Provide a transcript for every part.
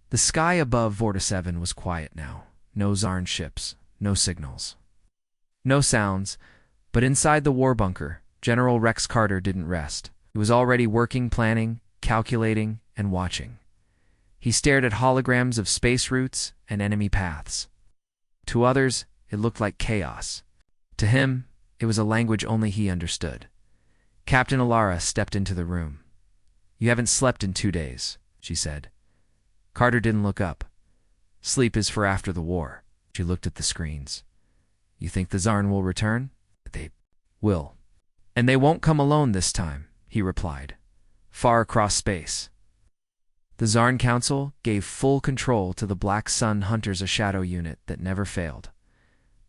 The sky above Vorta-7 was quiet now. No Zarn ships, no signals. No sounds, but inside the war bunker, General Rex Carter didn't rest. He was already working, planning, calculating, and watching. He stared at holograms of space routes and enemy paths. To others, it looked like chaos. To him, it was a language only he understood. Captain Alara stepped into the room. "You haven't slept in 2 days," she said. Carter didn't look up. "Sleep is for after the war." She looked at the screens. "You think the Zarn will return?" "They will. And they won't come alone this time," he replied. "Far across space." The Zarn Council gave full control to the Black Sun Hunters, a shadow unit that never failed.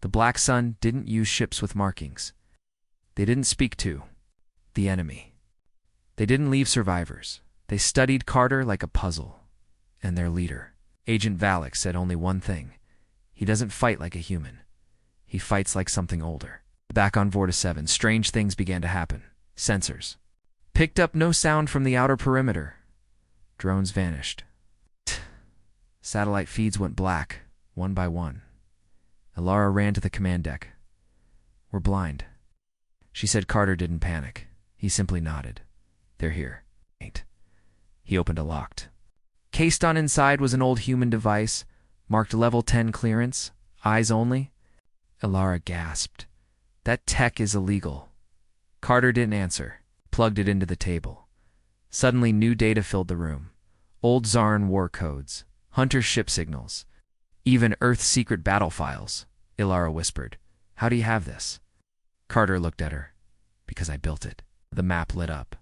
The Black Sun didn't use ships with markings. They didn't speak to the enemy. They didn't leave survivors. They studied Carter like a puzzle. And their leader, Agent Valek, said only one thing. He doesn't fight like a human. He fights like something older. Back on Vorta-7, strange things began to happen. Sensors picked up no sound from the outer perimeter. Drones vanished. Satellite feeds went black, one by one. Alara ran to the command deck. "We're blind." She said. Carter didn't panic. He simply nodded. "They're here." "Ain't." He opened a locked. Cased on inside was an old human device, marked level 10 clearance, eyes only. Alara gasped. "That tech is illegal." Carter didn't answer, plugged it into the table. Suddenly new data filled the room. Old Zarn war codes, Hunter ship signals, even Earth's secret battle files. Alara whispered. "How do you have this?" Carter looked at her. "Because I built it." The map lit up.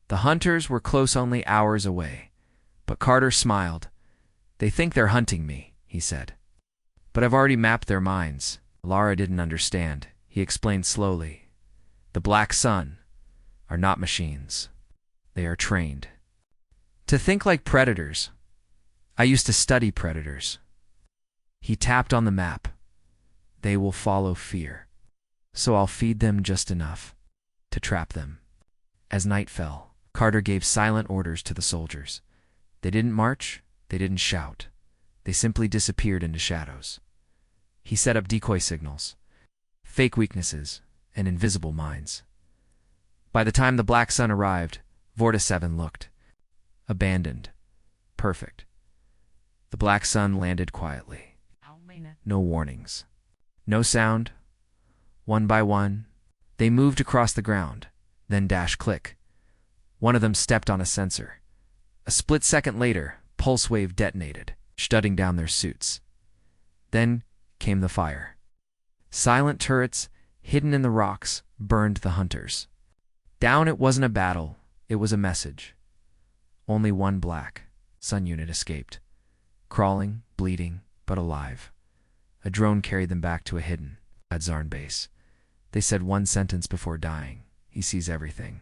The Hunters were close, only hours away. But Carter smiled. "They think they're hunting me," he said. "But I've already mapped their minds." Alara didn't understand. He explained slowly. "The Black Sun are not machines. They are trained to think like predators. I used to study predators." He tapped on the map. "They will follow fear. So I'll feed them just enough to trap them." As night fell, Carter gave silent orders to the soldiers. They didn't march, they didn't shout. They simply disappeared into shadows. He set up decoy signals, fake weaknesses, and invisible mines. By the time the Black Sun arrived, Vorta-7 looked abandoned, perfect. The Black Sun landed quietly. No warnings, no sound. One by one, they moved across the ground, then dash click. One of them stepped on a sensor. A split second later, pulse wave detonated, shutting down their suits. Then came the fire. Silent turrets, hidden in the rocks, burned the Hunters. Down it wasn't a battle, it was a message. Only one Black Sun unit escaped. Crawling, bleeding, but alive. A drone carried them back to a hidden Zarn base. They said one sentence before dying. "He sees everything."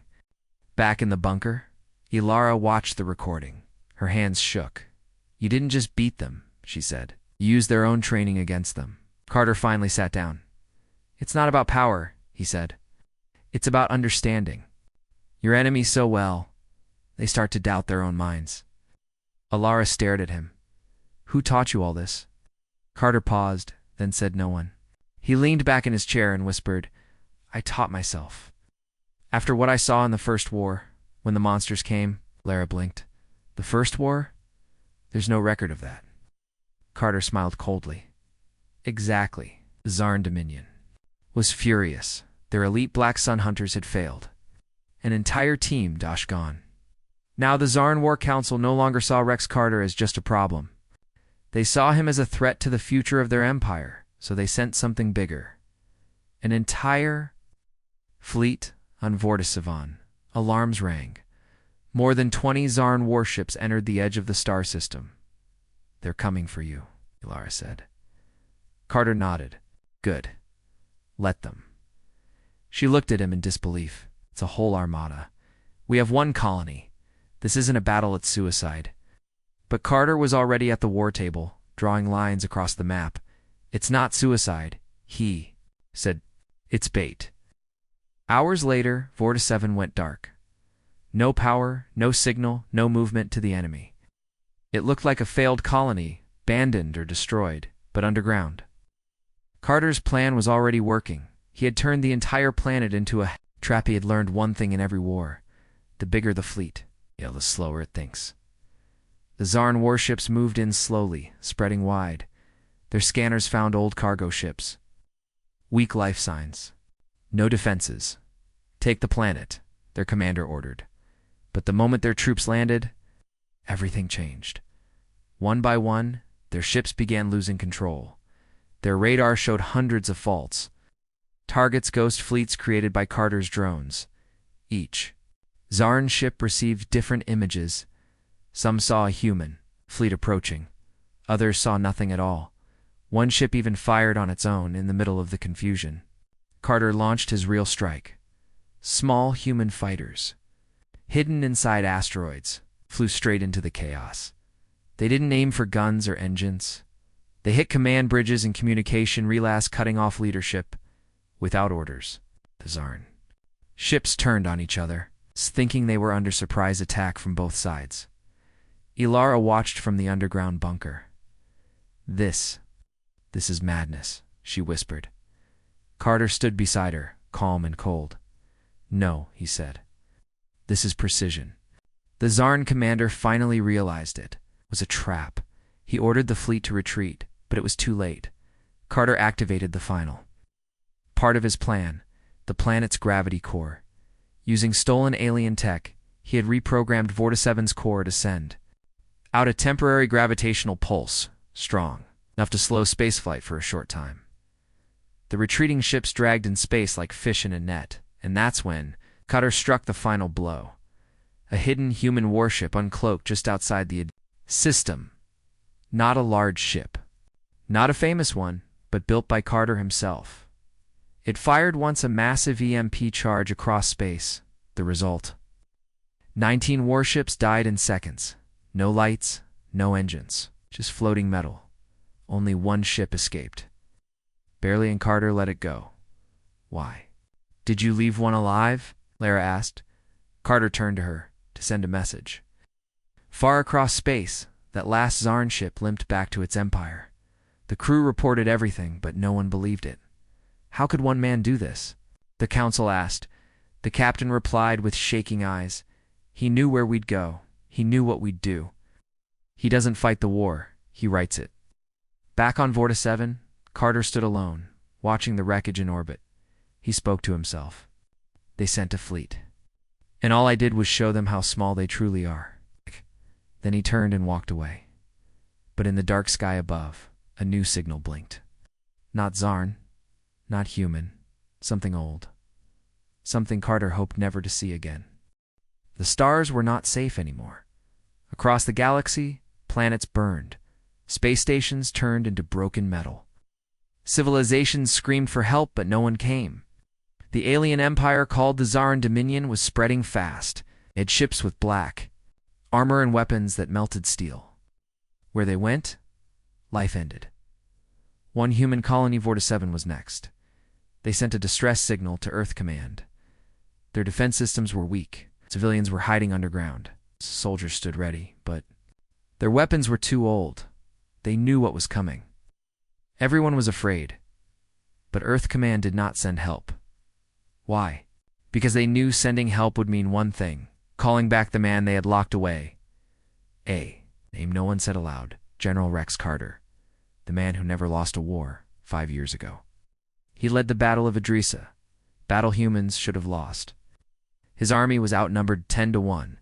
Back in the bunker, Alara watched the recording. Her hands shook. "You didn't just beat them," she said. "You used their own training against them." Carter finally sat down. "It's not about power," he said. "It's about understanding your enemy so well, they start to doubt their own minds." Alara stared at him. "Who taught you all this?" Carter paused, then said no one. He leaned back in his chair and whispered, "I taught myself. After what I saw in the first war, when the monsters came." Lara blinked. "The first war? There's no record of that." Carter smiled coldly. "Exactly." The Zarn Dominion was furious. Their elite Black Sun Hunters had failed. An entire team gone. Now the Zarn War Council no longer saw Rex Carter as just a problem. They saw him as a threat to the future of their empire, so they sent something bigger. An entire fleet on Vorta-7. Alarms rang. More than 20 Zarn warships entered the edge of the star system. "They're coming for you," Alara said. Carter nodded. "Good. Let them." She looked at him in disbelief. "It's a whole armada. We have one colony. This isn't a battle, it's suicide." But Carter was already at the war table, drawing lines across the map. "It's not suicide," he said. "It's bait." Hours later, Vorta-7 went dark. No power, no signal, no movement to the enemy. It looked like a failed colony, abandoned or destroyed, but underground. Carter's plan was already working. He had turned the entire planet into a trap. He had learned one thing in every war. The bigger the fleet, the slower it thinks. The Zarn warships moved in slowly, spreading wide. Their scanners found old cargo ships. Weak life signs. No defenses. Take the planet, their commander ordered. But the moment their troops landed, everything changed. One by one, their ships began losing control. Their radar showed hundreds of faults. Targets ghost fleets created by Carter's drones. Each Zarn ship received different images. Some saw a human fleet approaching. Others saw nothing at all. One ship even fired on its own in the middle of the confusion. Carter launched his real strike. Small human fighters, hidden inside asteroids, flew straight into the chaos. They didn't aim for guns or engines. They hit command bridges and communication relays, cutting off leadership. Without orders, the Zarn ships turned on each other, thinking they were under surprise attack from both sides. Ilara watched from the underground bunker. This is madness, she whispered. Carter stood beside her, calm and cold. No, he said. This is precision. The Zarn commander finally realized it was a trap. He ordered the fleet to retreat, but it was too late. Carter activated the final part of his plan, the planet's gravity core. Using stolen alien tech, he had reprogrammed Vortiseven's core to send out a temporary gravitational pulse, strong enough to slow spaceflight for a short time. The retreating ships dragged in space like fish in a net, and that's when Carter struck the final blow. A hidden human warship uncloaked just outside the system. Not a large ship. Not a famous one, but built by Carter himself. It fired once a massive EMP charge across space. The result: 19 warships died in seconds. No lights, no engines, just floating metal. Only one ship escaped. Barely, and Carter let it go. Why? Did you leave one alive? Lara asked. Carter turned to her to send a message. Far across space, that last Zarn ship limped back to its empire. The crew reported everything, but no one believed it. How could one man do this? The council asked. The captain replied with shaking eyes. He knew where we'd go. He knew what we'd do. He doesn't fight the war. He writes it. Back on Vortiseven, Carter stood alone, watching the wreckage in orbit. He spoke to himself. They sent a fleet. And all I did was show them how small they truly are. Then he turned and walked away. But in the dark sky above, a new signal blinked. Not Zarn. Not human. Something old. Something Carter hoped never to see again. The stars were not safe anymore. Across the galaxy, planets burned. Space stations turned into broken metal. Civilizations screamed for help, but no one came. The alien empire called the Zarn Dominion was spreading fast. It had ships with black armor and weapons that melted steel. Where they went, life ended. One human colony, Vortiseven, was next. They sent a distress signal to Earth Command. Their defense systems were weak. Civilians were hiding underground. Soldiers stood ready, but their weapons were too old. They knew what was coming. Everyone was afraid. But Earth Command did not send help. Why? Because they knew sending help would mean one thing: calling back the man they had locked away. A name no one said aloud. General Rex Carter. The man who never lost a war 5 years ago. He led the Battle of Idrissa. Battle humans should have lost. His army was outnumbered 10-1.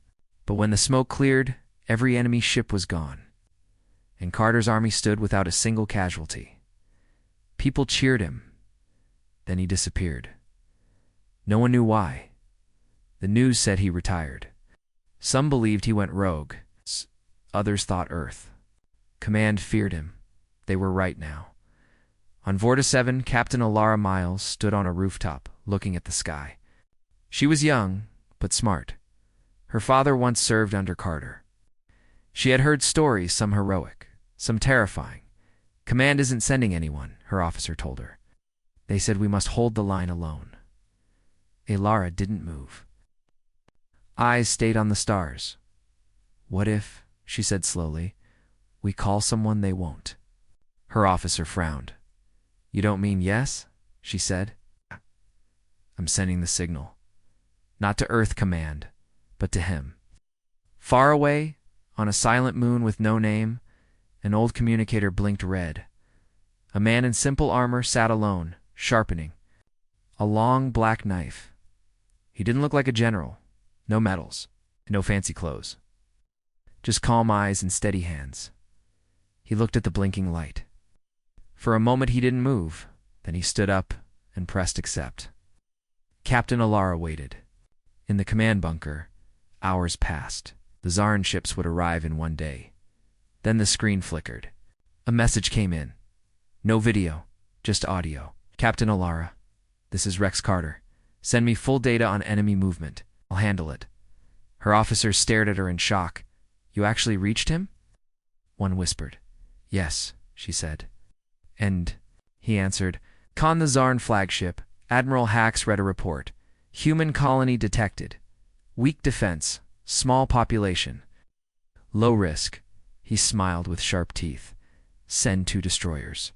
But when the smoke cleared, every enemy ship was gone. And Carter's army stood without a single casualty. People cheered him. Then he disappeared. No one knew why. The news said he retired. Some believed he went rogue. Others thought Earth Command feared him. They were right now. On Vortiseven, Captain Ilara Miles stood on a rooftop, looking at the sky. She was young, but smart. Her father once served under Carter. She had heard stories, some heroic, some terrifying. Command isn't sending anyone, her officer told her. They said we must hold the line alone. Ilara didn't move. Eyes stayed on the stars. What if, she said slowly, We call someone they won't. Her officer frowned. You don't mean yes? She said. I'm sending the signal. Not to Earth Command, but to him. Far away, on a silent moon with no name, an old communicator blinked red. A man in simple armor sat alone, sharpening a long black knife. He didn't look like a general. No medals, no fancy clothes. Just calm eyes and steady hands. He looked at the blinking light. For a moment he didn't move, then he stood up and pressed accept. Captain Alara waited. In the command bunker, hours passed. The Zarin ships would arrive in one day. Then the screen flickered. A message came in. No video, just audio. Captain Alara, this is Rex Carter. Send me full data on enemy movement. I'll handle it. Her officers stared at her in shock. You actually reached him? One whispered. Yes, she said. And, he answered, Con the Zarin flagship, Admiral Hax read a report. Human colony detected. Weak defense, small population. Low risk. He smiled with sharp teeth. Send 2 destroyers.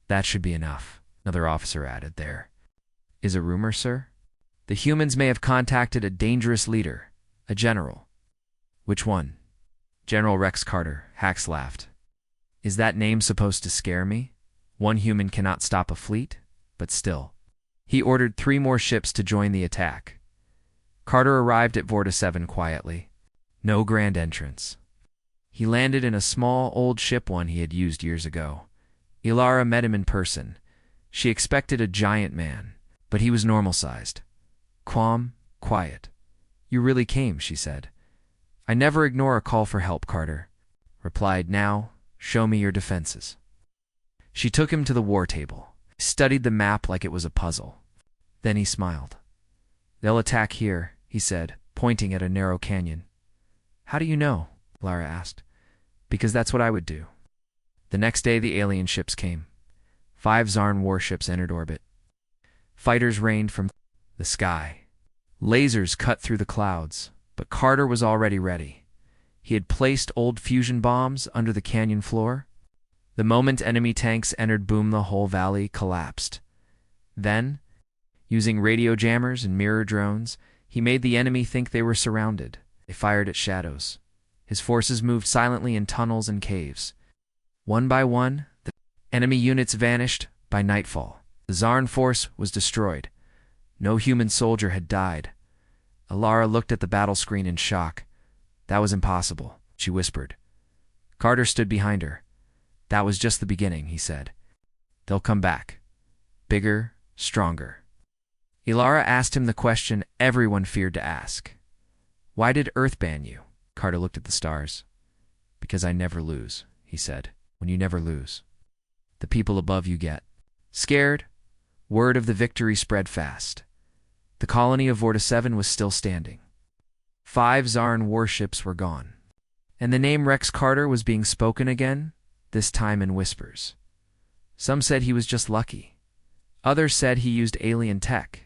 That should be enough, another officer added there. Is a rumor, sir? The humans may have contacted a dangerous leader, a general. Which one? General Rex Carter, Hax laughed. Is that name supposed to scare me? One human cannot stop a fleet, but still. He ordered 3 more ships to join the attack. Carter arrived at Vorta 7 quietly. No grand entrance. He landed in a small, old ship one he had used years ago. Ilara met him in person. She expected a giant man, but he was normal-sized. Calm, quiet. You really came, she said. I never ignore a call for help, Carter replied. Now, show me your defenses. She took him to the war table. He studied the map like it was a puzzle. Then he smiled. They'll attack here, he said, pointing at a narrow canyon. How do you know? Lara asked. Because that's what I would do. The next day the alien ships came. 5 Zarin warships entered orbit. Fighters rained from the sky. Lasers cut through the clouds, but Carter was already ready. He had placed old fusion bombs under the canyon floor. The moment enemy tanks entered, boom, the whole valley collapsed. Then, using radio jammers and mirror drones, he made the enemy think they were surrounded. They fired at shadows. His forces moved silently in tunnels and caves. One by one, the enemy units vanished by nightfall. The Zarin force was destroyed. No human soldier had died. Alara looked at the battle screen in shock. That was impossible, she whispered. Carter stood behind her. That was just the beginning, he said. They'll come back. Bigger, stronger. Ilara asked him the question everyone feared to ask. Why did Earth ban you? Carter looked at the stars. Because I never lose, he said. When you never lose, the people above you get scared. Word of the victory spread fast. The colony of Vorta 7 was still standing. 5 Zarin warships were gone. And the name Rex Carter was being spoken again, this time in whispers. Some said he was just lucky. Others said he used alien tech.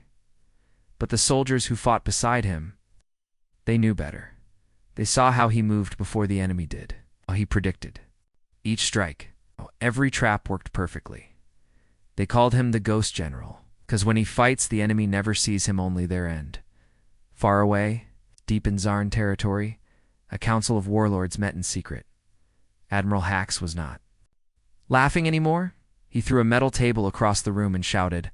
But the soldiers who fought beside him, they knew better. They saw how he moved before the enemy did, how he predicted. Each strike, every trap worked perfectly. They called him the Ghost General, because when he fights, the enemy never sees him, only their end. Far away, deep in Zarin territory, a council of warlords met in secret. Admiral Hax was not laughing anymore. He threw a metal table across the room and shouted,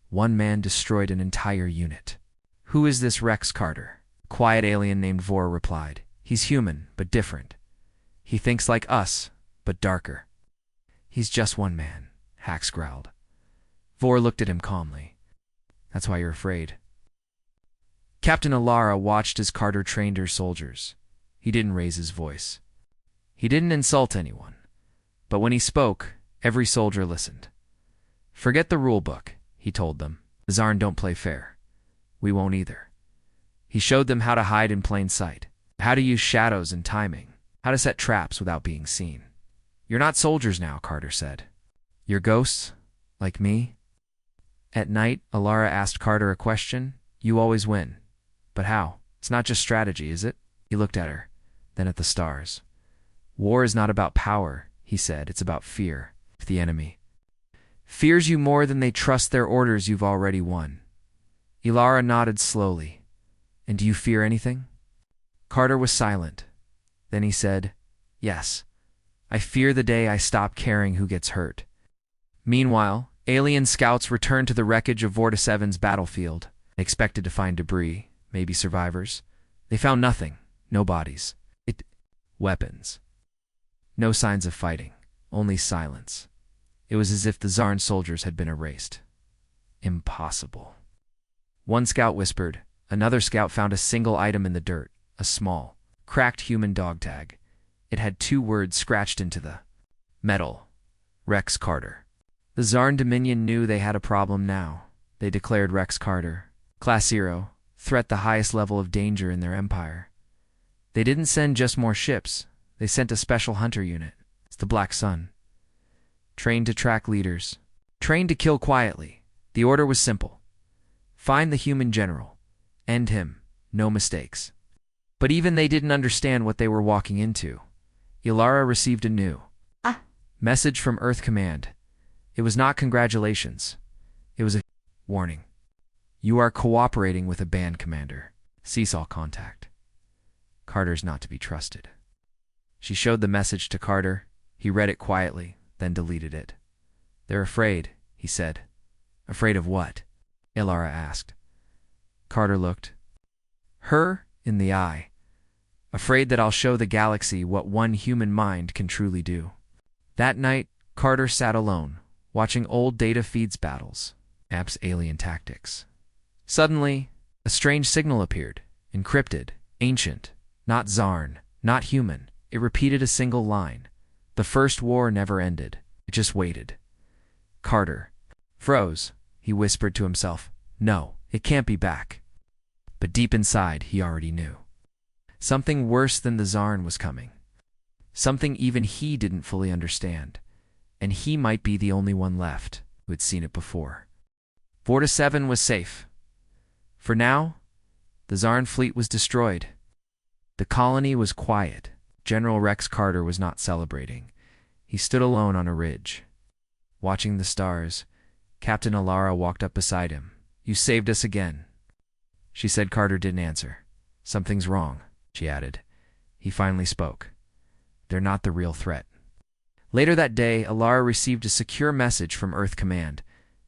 "One man destroyed an entire unit." Who is this Rex Carter? A quiet alien named Vor replied. He's human, but different. He thinks like us, but darker. He's just one man, Hax growled. Vor looked at him calmly. That's why you're afraid. Captain Alara watched as Carter trained her soldiers. He didn't raise his voice. He didn't insult anyone. But when he spoke, every soldier listened. Forget the rule book, he told them. The Zarin don't play fair. We won't either. He showed them how to hide in plain sight, how to use shadows and timing, how to set traps without being seen. You're not soldiers now, Carter said. You're ghosts, like me. At night, Alara asked Carter a question. You always win. But how? It's not just strategy, is it? He looked at her, then at the stars. War is not about power, he said. It's about fear. If the enemy fears you more than they trust their orders, you've already won. Ilara nodded slowly. And do you fear anything? Carter was silent. Then he said, yes. I fear the day I stop caring who gets hurt. Meanwhile, alien scouts returned to the wreckage of Vorta 7's battlefield. They expected to find debris, maybe survivors. They found nothing. No bodies. Weapons. No signs of fighting. Only silence. It was as if the Zarn soldiers had been erased. Impossible. One scout whispered. Another scout found a single item in the dirt. A small, cracked human dog tag. It had 2 words scratched into the metal. Rex Carter. The Zarn Dominion knew they had a problem now. They declared Rex Carter, Class 0, threat the highest level of danger in their empire. They didn't send just more ships. They sent a special hunter unit. It's the Black Sun. Trained to track leaders. Trained to kill quietly. The order was simple. Find the human general. End him. No mistakes. But even they didn't understand what they were walking into. Ilara received a new message from Earth Command. It was not congratulations. It was a warning. You are cooperating with a band commander. Cease all contact. Carter's not to be trusted. She showed the message to Carter. He read it quietly, then deleted it. They're afraid, he said. Afraid of what? Ilara asked. Carter looked her in the eye. Afraid that I'll show the galaxy what one human mind can truly do. That night, Carter sat alone, watching old data feeds battles. App's alien tactics. Suddenly, a strange signal appeared. Encrypted, ancient, not Zarn, not human. It repeated a single line. The first war never ended. It just waited. Carter froze. He whispered to himself, no, it can't be back. But deep inside, he already knew. Something worse than the Zarn was coming. Something even he didn't fully understand. And he might be the only one left who had seen it before. Vorta 7 was safe. For now, the Zarn fleet was destroyed. The colony was quiet. General Rex Carter was not celebrating. He stood alone on a ridge. Watching the stars, Captain Ilara walked up beside him. You saved us again. She said. Carter didn't answer. Something's wrong, she added. He finally spoke. They're not the real threat. Later that day, Ilara received a secure message from Earth Command.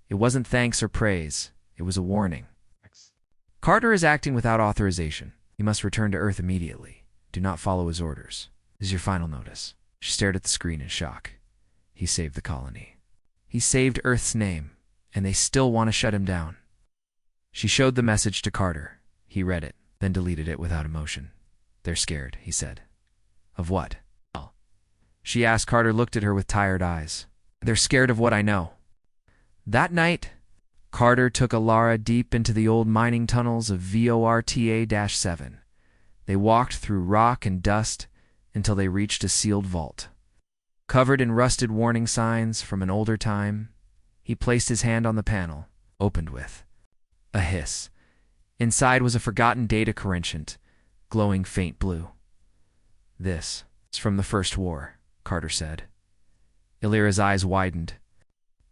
It wasn't thanks or praise. It was a warning. Carter is acting without authorization. He must return to Earth immediately. Do not follow his orders. This is your final notice. She stared at the screen in shock. He saved the colony. He saved Earth's name, and they still want to shut him down. She showed the message to Carter. He read it, then deleted it without emotion. They're scared, he said. Of what? She asked. Carter looked at her with tired eyes. They're scared of what I know. That night, Carter took Ilara deep into the old mining tunnels of VORTA-7. They walked through rock and dust until they reached a sealed vault. Covered in rusted warning signs from an older time, he placed his hand on the panel, opened with a hiss. Inside was a forgotten data coincidental, glowing faint blue. This is from the First War, Carter said. Illyra's eyes widened.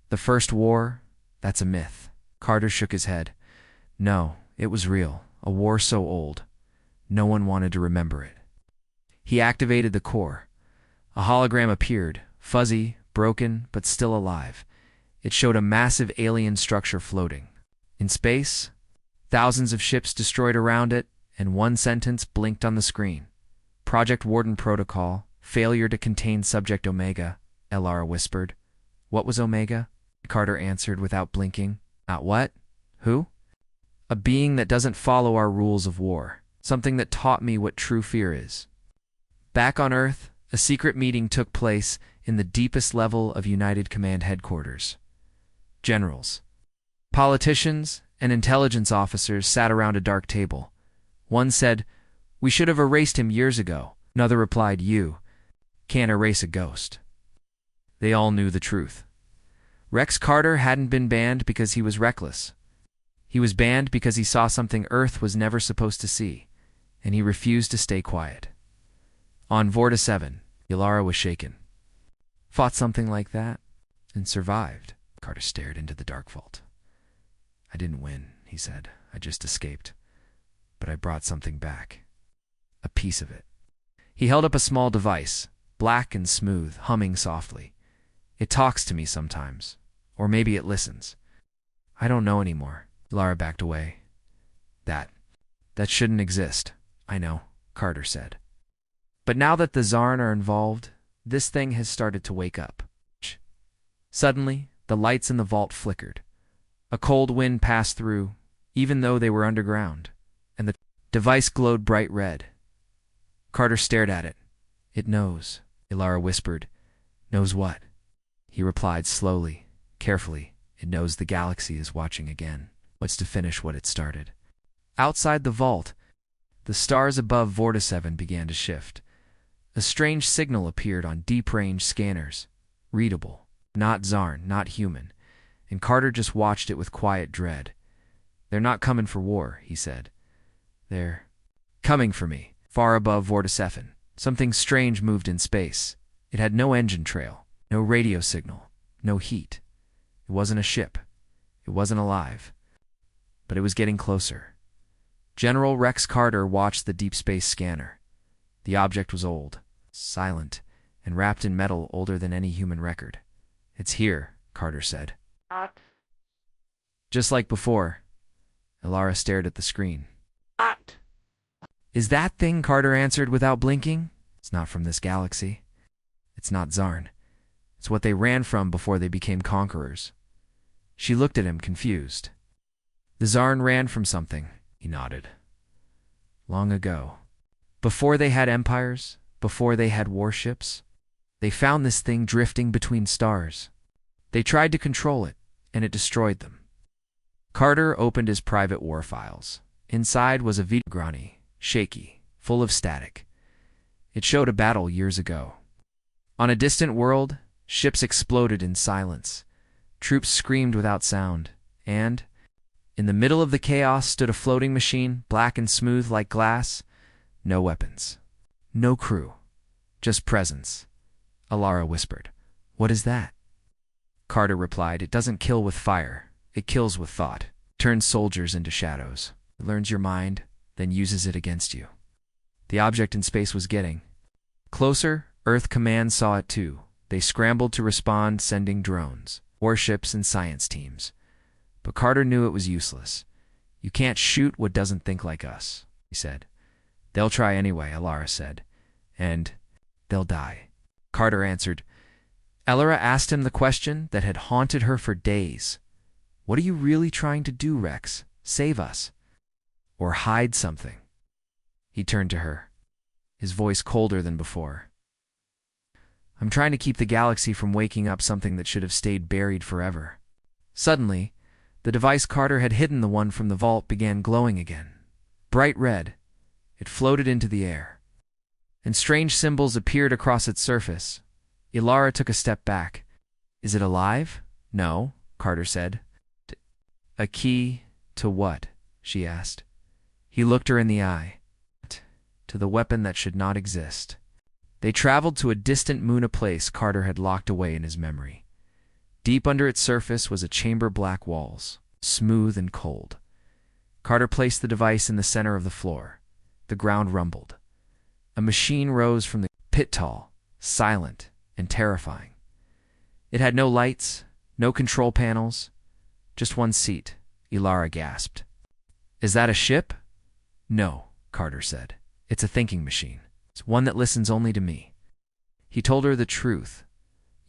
The First War? That's a myth. Carter shook his head. No, it was real. A war so old. No one wanted to remember it. He activated the core. A hologram appeared, fuzzy, broken, but still alive. It showed a massive alien structure floating. In space, thousands of ships destroyed around it, and one sentence blinked on the screen. Project Warden Protocol, failure to contain Subject Omega, Ilara whispered. What was Omega? Carter answered without blinking. Not what? Who? A being that doesn't follow our rules of war. Something that taught me what true fear is. Back on Earth, a secret meeting took place in the deepest level of United Command headquarters. Generals, politicians, and intelligence officers sat around a dark table. One said, "We should have erased him years ago." Another replied, "You can't erase a ghost." They all knew the truth. Rex Carter hadn't been banned because he was reckless. He was banned because he saw something Earth was never supposed to see, and he refused to stay quiet. On Vorta 7, Ilara was shaken. Fought something like that? And survived? Carter stared into the dark vault. I didn't win, he said. I just escaped. But I brought something back. A piece of it. He held up a small device, black and smooth, humming softly. It talks to me sometimes. Or maybe it listens. I don't know anymore. Lara backed away. That shouldn't exist. I know, Carter said. But now that the Zarn are involved, this thing has started to wake up. Suddenly, the lights in the vault flickered. A cold wind passed through, even though they were underground, and the device glowed bright red. Carter stared at it. It knows, Ilara whispered. Knows what? He replied slowly, carefully. It knows the galaxy is watching again. What's to finish what it started? Outside the vault, the stars above Vortiseven began to shift. A strange signal appeared on deep-range scanners. Readable. Not Zarn, not human. And Carter just watched it with quiet dread. They're not coming for war, he said. They're coming for me. Far above Vortiseven, something strange moved in space. It had no engine trail, no radio signal, no heat. It wasn't a ship. It wasn't alive. But it was getting closer. General Rex Carter watched the deep space scanner. The object was old, silent, and wrapped in metal older than any human record. It's here, Carter said. What? Just like before. Ilara stared at the screen. What? Is that thing? Carter answered without blinking. It's not from this galaxy. It's not Zarn. It's what they ran from before they became conquerors. She looked at him, confused. The Zarn ran from something, he nodded. Long ago. Before they had empires, before they had warships, they found this thing drifting between stars. They tried to control it, and it destroyed them. Carter opened his private war files. Inside was a videograni, shaky, full of static. It showed a battle years ago. On a distant world, ships exploded in silence. Troops screamed without sound, and in the middle of the chaos stood a floating machine, black and smooth like glass. No weapons. No crew. Just presence. Ilara whispered. What is that? Carter replied, it doesn't kill with fire. It kills with thought. Turns soldiers into shadows. It learns your mind, then uses it against you. The object in space was getting closer. Earth Command saw it too. They scrambled to respond, sending drones, warships, and science teams. But Carter knew it was useless. You can't shoot what doesn't think like us, he said. They'll try anyway, Ilara said. And they'll die. Carter answered. Ilara asked him the question that had haunted her for days. What are you really trying to do, Rex? Save us? Or hide something? He turned to her, his voice colder than before. I'm trying to keep the galaxy from waking up something that should have stayed buried forever. Suddenly, the device Carter had hidden, the one from the vault, began glowing again. Bright red. It floated into the air. And strange symbols appeared across its surface. Ilara took a step back. Is it alive? No, Carter said. A key to what? She asked. He looked her in the eye. To the weapon that should not exist. They traveled to a distant moon, a place Carter had locked away in his memory. Deep under its surface was a chamber, black walls, smooth and cold. Carter placed the device in the center of the floor. The ground rumbled. A machine rose from the pit, tall, silent, and terrifying. It had no lights, no control panels, just one seat. Ilara gasped. Is that a ship? No, Carter said. It's a thinking machine. It's one that listens only to me. He told her the truth.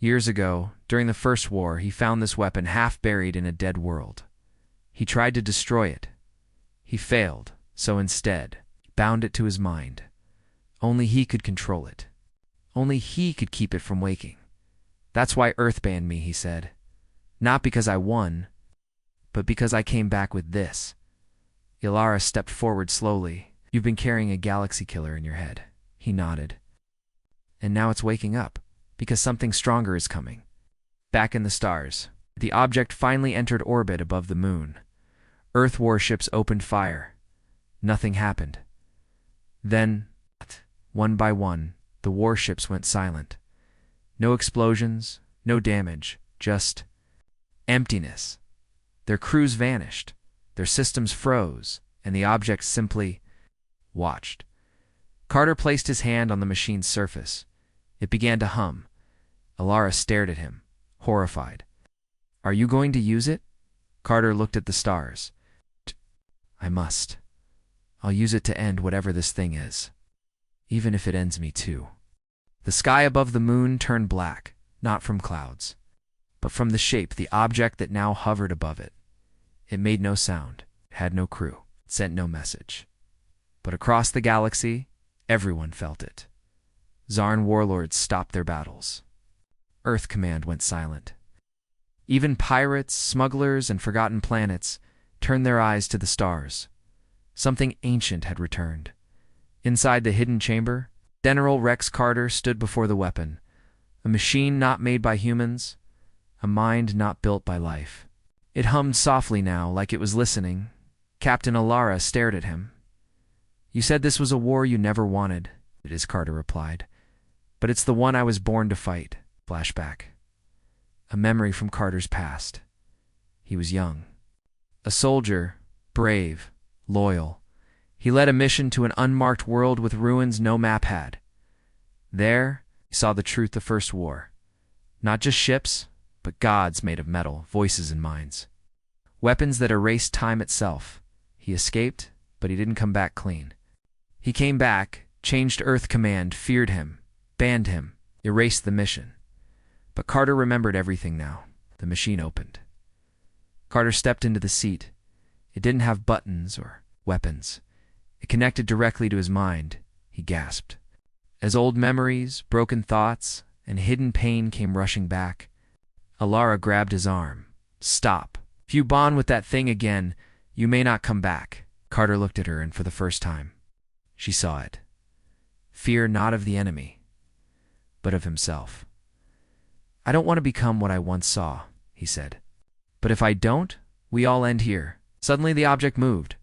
Years ago, during the First War, he found this weapon half buried in a dead world. He tried to destroy it. He failed, so instead, he bound it to his mind. Only he could control it. Only he could keep it from waking. That's why Earth banned me, he said. Not because I won, but because I came back with this. Ilara stepped forward slowly. You've been carrying a galaxy killer in your head. He nodded. And now it's waking up, because something stronger is coming. Back in the stars, the object finally entered orbit above the moon. Earth warships opened fire. Nothing happened. Then, one by one, The warships went silent. No explosions, no damage, just emptiness. Their crews vanished, their systems froze, and the objects simply watched. Carter placed his hand on the machine's surface. It began to hum. Alara stared at him, horrified. "Are you going to use it?" Carter looked at the stars. "I must. I'll use it to end whatever this thing is, even if it ends me too." The sky above the moon turned black, not from clouds, but from the shape, the object that now hovered above it. It made no sound, had no crew, sent no message. But across the galaxy, everyone felt it. Zarn warlords stopped their battles. Earth Command went silent. Even pirates, smugglers, and forgotten planets turned their eyes to the stars. Something ancient had returned. Inside the hidden chamber, General Rex Carter stood before the weapon, a machine not made by humans, a mind not built by life. It hummed softly now, like it was listening. Captain Alara stared at him. "You said this was a war you never wanted," "It is," Carter replied. "But it's the one I was born to fight." Flashback. A memory from Carter's past. He was young. A soldier, brave, loyal. He led a mission to an unmarked world with ruins no map had. There, he saw the truth of First War. Not just ships, but gods made of metal, voices and minds. Weapons that erased time itself. He escaped, but he didn't come back clean. He came back, changed Earth Command, feared him, banned him, erased the mission. But Carter remembered everything now. The machine opened. Carter stepped into the seat. It didn't have buttons or weapons. It connected directly to his mind. He gasped. As old memories, broken thoughts, and hidden pain came rushing back, Alara grabbed his arm. "Stop. If you bond with that thing again, you may not come back." Carter looked at her, and for the first time, she saw it. Fear not of the enemy, but of himself. "I don't want to become what I once saw," he said. "But if I don't, we all end here." Suddenly the object moved.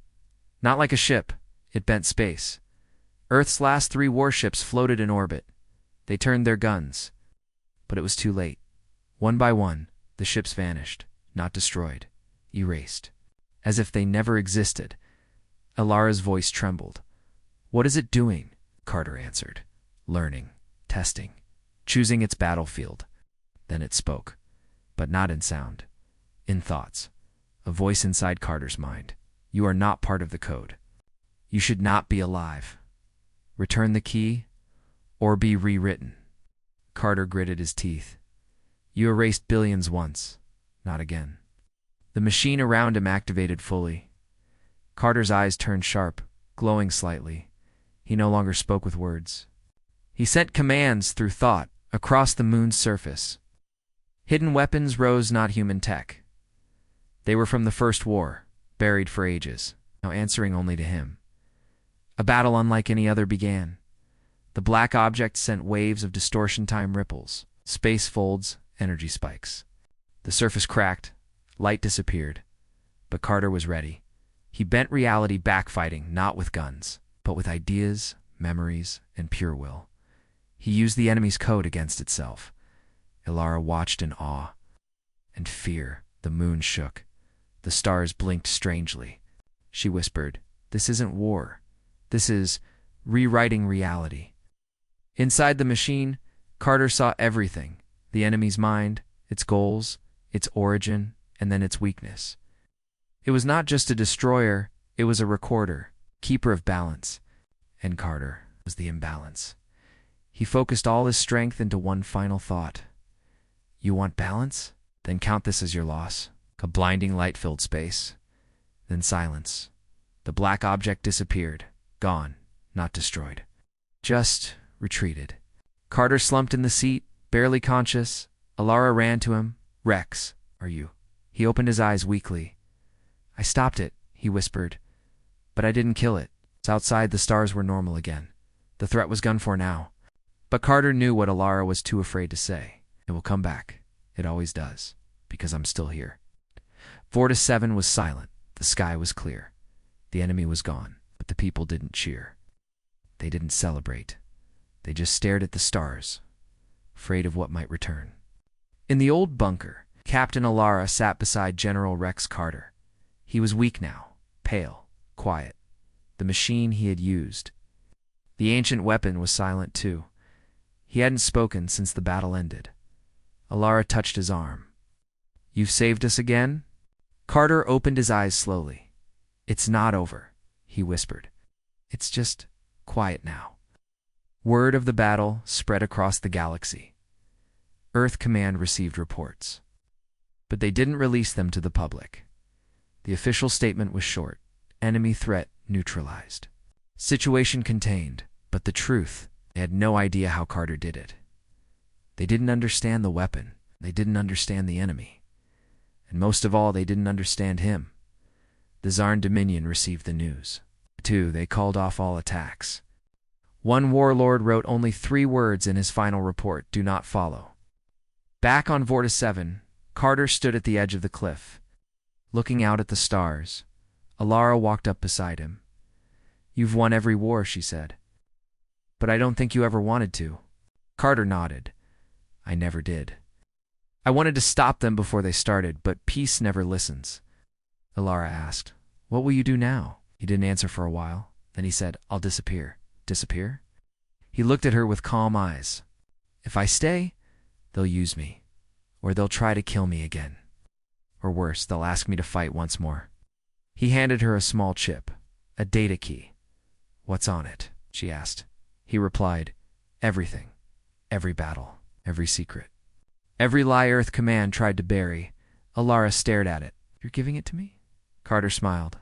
Not like a ship. It bent space. Earth's last 3 warships floated in orbit. They turned their guns. But it was too late. One by one, the ships vanished, not destroyed, erased, as if they never existed. Alara's voice trembled. "What is it doing?" Carter answered. "Learning, testing, choosing its battlefield." Then it spoke, but not in sound, in thoughts. A voice inside Carter's mind. "You are not part of the code. You should not be alive. Return the key, or be rewritten." Carter gritted his teeth. "You erased billions once, not again." The machine around him activated fully. Carter's eyes turned sharp, glowing slightly. He no longer spoke with words. He sent commands through thought, across the moon's surface. Hidden weapons rose, not human tech. They were from the First War, buried for ages, now answering only to him. A battle unlike any other began. The black object sent waves of distortion time ripples, space folds, energy spikes. The surface cracked, light disappeared. But Carter was ready. He bent reality back, fighting not with guns, but with ideas, memories, and pure will. He used the enemy's code against itself. Alara watched in awe and fear. The moon shook. The stars blinked strangely. She whispered, "This isn't war. This is rewriting reality." Inside the machine, Carter saw everything. The enemy's mind, its goals, its origin, and then its weakness. It was not just a destroyer, it was a recorder, keeper of balance. And Carter was the imbalance. He focused all his strength into one final thought. "You want balance? Then count this as your loss." A blinding light filled space. Then silence. The black object disappeared. Gone, not destroyed. Just retreated. Carter slumped in the seat, barely conscious. Alara ran to him. "Rex, are you?" He opened his eyes weakly. "I stopped it," he whispered. "But I didn't kill it." Outside, the stars were normal again. The threat was gone for now. But Carter knew what Alara was too afraid to say. "It will come back. It always does. Because I'm still here." 4-7 was silent. The sky was clear. The enemy was gone. But the people didn't cheer. They didn't celebrate. They just stared at the stars, afraid of what might return. In the old bunker, Captain Alara sat beside General Rex Carter. He was weak now, pale, quiet. The machine he had used. The ancient weapon was silent too. He hadn't spoken since the battle ended. Alara touched his arm. "You've saved us again?" Carter opened his eyes slowly. "It's not over," he whispered. "It's just quiet now." Word of the battle spread across the galaxy. Earth Command received reports. But they didn't release them to the public. The official statement was short. Enemy threat neutralized. Situation contained, but the truth, they had no idea how Carter did it. They didn't understand the weapon. They didn't understand the enemy. And most of all, they didn't understand him. The Zarn Dominion received the news. Too, they called off all attacks. One warlord wrote only 3 words in his final report: "Do not follow." Back on Vorta 7, Carter stood at the edge of the cliff, looking out at the stars. Alara walked up beside him. "You've won every war," she said. "But I don't think you ever wanted to." Carter nodded. "I never did. I wanted to stop them before they started, but peace never listens." Alara asked, "What will you do now?" He didn't answer for a while. Then he said, "I'll disappear." "Disappear?" He looked at her with calm eyes. "If I stay, they'll use me. Or they'll try to kill me again. Or worse, they'll ask me to fight once more." He handed her a small chip, a data key. "What's on it?" she asked. He replied, "Everything. Every battle. Every secret. Every lie Earth Command tried to bury." Alara stared at it. "You're giving it to me?" Carter smiled.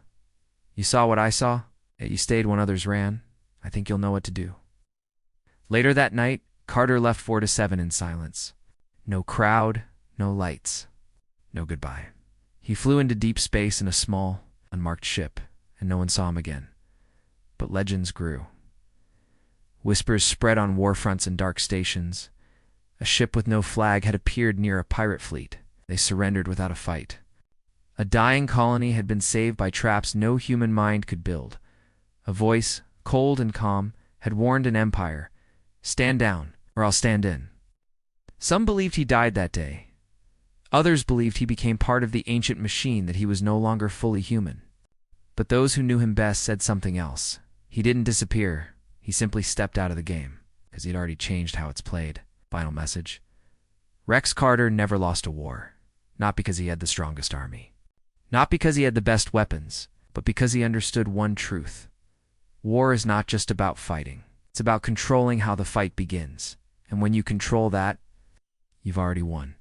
"You saw what I saw? Yet you stayed when others ran. I think you'll know what to do." Later that night, Carter left Vorta 7 in silence. No crowd, no lights, no goodbye. He flew into deep space in a small, unmarked ship, and no one saw him again. But legends grew. Whispers spread on war fronts and dark stations. A ship with no flag had appeared near a pirate fleet. They surrendered without a fight. A dying colony had been saved by traps no human mind could build. A voice, cold and calm, had warned an empire, "Stand down, or I'll stand in." Some believed he died that day. Others believed he became part of the ancient machine, that he was no longer fully human. But those who knew him best said something else. He didn't disappear. He simply stepped out of the game, because he'd already changed how it's played. Final message. Rex Carter never lost a war. Not because he had the strongest army. Not because he had the best weapons, but because he understood one truth. War is not just about fighting. It's about controlling how the fight begins. And when you control that, you've already won.